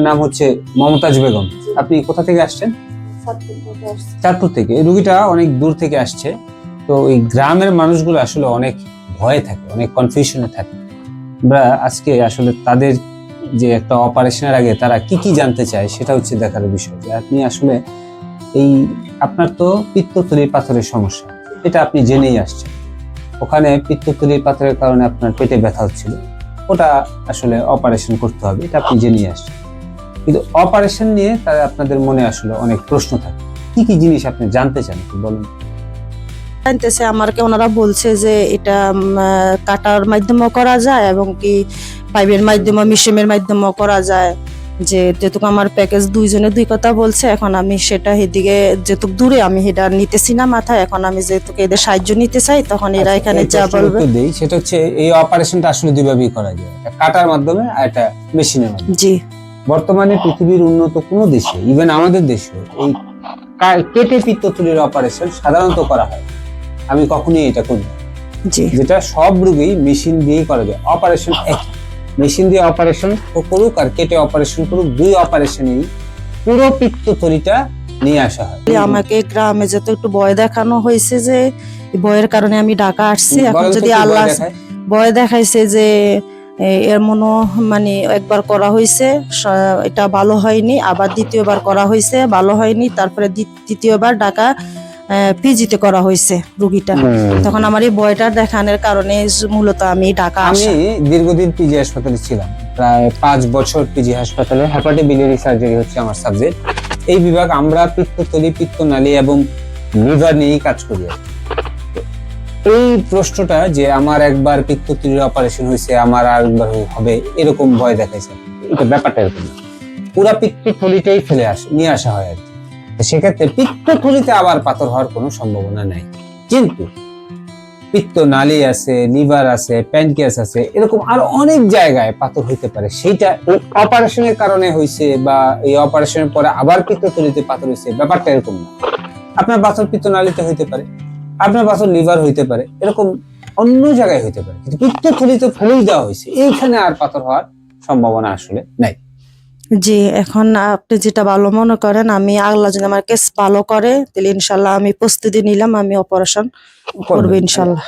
নাম হচ্ছে মমতাজ বেগম। আপনি কোথা থেকে আসছেন? চাঁদপুর থেকে। এই রোগীটা অনেক দূর থেকে আসছে। তো এই গ্রামের মানুষগুলো আসলে অনেক ভয়ে থাকে, অনেক কনফিউশনে থাকে। আমরা আজকে আসলে তাদের যে একটা অপারেশনের আগে তারা কি কি জানতে চায় সেটা হচ্ছে দেখার বিষয়। যে আপনি আসলে এই আপনার তো পিত্তথলির পাথরের সমস্যা, এটা আপনি জেনেই আসছেন। ওখানে পিত্তথলির পাথরের কারণে আপনার পেটে ব্যথা হচ্ছিল, ওটা আসলে অপারেশন করতে হবে, এটা আপনি জেনেই আসছেন। কিন্তু অপারেশন নিয়ে তারা আপনাদের মনে আসলে অনেক প্রশ্ন থাকে। কি কি জিনিস আপনি জানতে চান একটু বলুন। জানতেছে আমাকে ওনারা বলছে যে এটা কাটার মাধ্যমেও করা যায় এবং কি পাইপের মাধ্যমে মেশিনের মাধ্যমেও করা যায়। যে যেটুকু আমার প্যাকেজ দুইজনে দুই কথা বলছে, এখন আমি সেটা এদিকে যেটুক দূরে আমি এটা নিতেছি না মাথায়। এখন আমি যেটুকু এদের সাহায্য নিতে চাই তখন এরা এখানে যা বলবে সেটা হচ্ছে এই অপারেশনটা আসলে দুইভাবেই করা যায়, একটা কাটার মাধ্যমে আর একটা মেশিনের মাধ্যমে। জি। বর্তমানে পৃথিবীর উন্নত কোনো দেশে, ইভেন আমাদের দেশেও এই কেটে পিত্তথলির অপারেশন সাধারণত করা হয়। আমি কখনোই এটা করি না। জি। যেটা সব রোগী মেশিন দিয়েই করা যায়। অপারেশন একই, মেশিন দিয়ে অপারেশন করুক আর কেটে অপারেশন করুক, দুই অপারেশনেই পুরো পিত্তথলিটা নিয়ে আসা হয়। আমাকে গ্রামে যেতে একটু ভয় দেখানো হয়েছে, যে ভয়ের কারণে আমি ঢাকা আসছি। এখন যদি আল্লাহ ভয় দেখাইছে যে এমনও মানে একবার করা হয়েছে, এটা ভালো হয়নি, আবার দ্বিতীয়বার করা হয়েছে, ভালো হয়নি, তারপরে তৃতীয়বার ঢাকা পিজিতে করা হয়েছে রোগীটা। তখন আমার এই ভয়টা দেখানোর কারণে মূলত আমি ঢাকা আসি। আমি দীর্ঘদিন পিজি হাসপাতালে ছিলাম, প্রায় 5 বছর পিজি হাসপাতালে। হেপাটোবিলিয়ারি সার্জারি হচ্ছে আমার সাবজেক্ট। এই বিভাগ আমরা পিত্তথলি, পিত্তনালী এবং লিভার নিয়েই কাজ করি। এই প্রশ্নটা যে আমার একবার পিত্তথলির অপারেশন হয়েছে, আমার আর একবার হবে, এরকম ভয় দেখাইছে, এটা ব্যাপারটা এরকম না। পুরা পিত্তথলিটাই নিয়ে আসা হয় আর কি। সেক্ষেত্রে পিত্তথলিতে আবার পাথর হওয়ার কোনো সম্ভাবনা নাই। কিন্তু পিত্তনালী আছে, লিভার আছে, প্যানক্রিয়াস আছে, এরকম আরো অনেক জায়গায় পাথর হইতে পারে। সেইটা এই অপারেশনের কারণে হয়েছে বা এই অপারেশনের পরে আবার পিত্তথলিতে পাথর হয়েছে, ব্যাপারটা এরকম না। আপনার পাথর পিত্তনালীতে হইতে পারে, আপনার পাথর লিভার হইতে পারে, এরকম অন্য জায়গায় হইতে পারে, কিন্তু পিত্তথলিতে ফেলেই দেওয়া হয়েছে, এইখানে আর পাথর হওয়ার সম্ভাবনা আসলে নাই। জি, এখন আপনি যেটা ভালো মনে করেন, আমি আল্লাহ যদি আমার কেস ভালো করে তাহলে ইনশাল্লাহ আমি প্রস্তুতি নিলাম, আমি অপারেশন করবো ইনশাল্লাহ।